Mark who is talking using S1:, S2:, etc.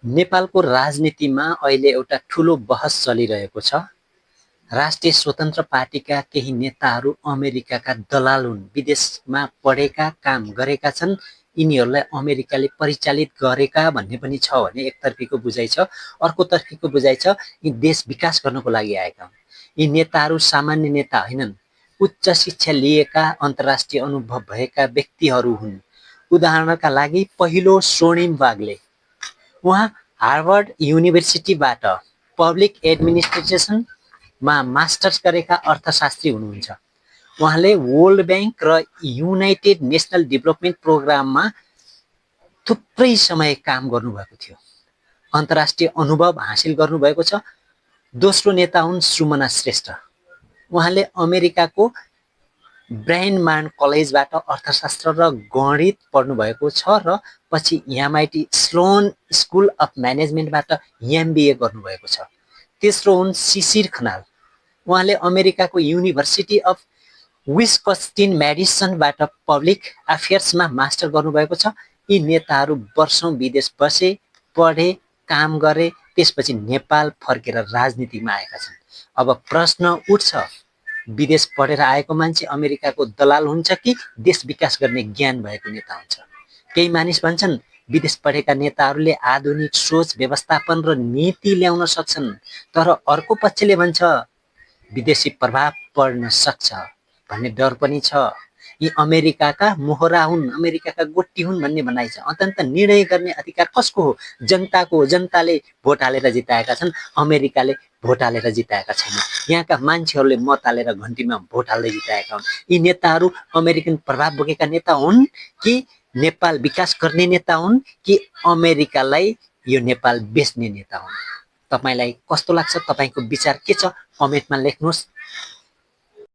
S1: नेपालको राजनीतिमा अहिले एउटा ठूलो बहस चलिरहेको छ। राष्ट्रिय स्वतन्त्र पार्टीका केही नेताहरू अमेरिकाका दलाल हुन्, विदेशमा पढेका, काम गरेका छन्, यिनीहरूलाई अमेरिकाले परिचालित गरेका भन्ने पनि छ भने एकतर्फीको बुझाइ छ। अर्कोतर्फीको बुझाइ छ यी देश विकास गर्नको लागि आएका हुन्। यी नेताहरू सामान्य नेता होइनन्, उच्च शिक्षा लिएका, अन्तर्राष्ट्रिय अनुभव भएका व्यक्तिहरू हुन्। उदाहरणका लागि पहिलो स्वर्णिम वाग्ले, उहाँ हार्वर्ड युनिभर्सिटीबाट पब्लिक एडमिनिस्ट्रेसनमा मास्टर्स गरेका अर्थशास्त्री हुनुहुन्छ। उहाँले वर्ल्ड ब्याङ्क र युनाइटेड नेसनल डेभलपमेन्ट प्रोग्राममा थुप्रै समय काम गर्नुभएको थियो, अन्तर्राष्ट्रिय अनुभव हासिल गर्नुभएको छ। दोस्रो नेता हुन् सुमना श्रेष्ठ, उहाँले अमेरिकाको ब्रायन कलेजबाट अर्थशास्त्र र गणित पढ्नुभएको छ र पछि एमआइटी स्लोन स्कुल अफ म्यानेजमेन्टबाट एमबिए गर्नुभएको छ। तेस्रो हुन् शिशिर खनाल, उहाँले अमेरिकाको युनिभर्सिटी अफ विस्कन्सिन मेडिसनबाट पब्लिक अफेयर्समा मास्टर गर्नुभएको छ। यी नेताहरू वर्षौं विदेश बसे, पढे, काम गरे, त्यसपछि नेपाल फर्केर राजनीतिमा आएका छन्। अब प्रश्न उठ्छ, विदेश पढेर आएको मान्छे अमेरिकाको दलाल हुन्छ कि देश विकास गर्ने ज्ञान भएको नेता हुन्छ? केही मानिस भन्छन् विदेश पढेका नेताहरूले आधुनिक सोच, व्यवस्थापन र नीति ल्याउन सक्छन्, तर अर्को पक्षले भन्छ विदेशी प्रभाव पर्न सक्छ भन्ने डर पनि छ। यी अमेरिकाका मोहरा हुन्, अमेरिकाका गोट्टी हुन् भन्ने भनाइ छ। अन्तत निर्णय गर्ने अधिकार कसको हो? जनताको हो। जनताले भोट हालेर जिताएका छन्, अमेरिकाले भोट हालेर जिताएका छैनन्। यहाँका मान्छेहरूले मत हालेर घन्टीमा भोट हाल्दै जिताएका हुन्। यी नेताहरू अमेरिकन प्रभाव बोकेका नेता हुन् कि नेपाल विकास गर्ने नेता हुन् कि अमेरिकालाई यो नेपाल बेच्ने नेता हुन्? तपाईलाई कस्तो लाग्छ? तपाईको विचार के छ? कमेन्टमा लेख्नुहोस्।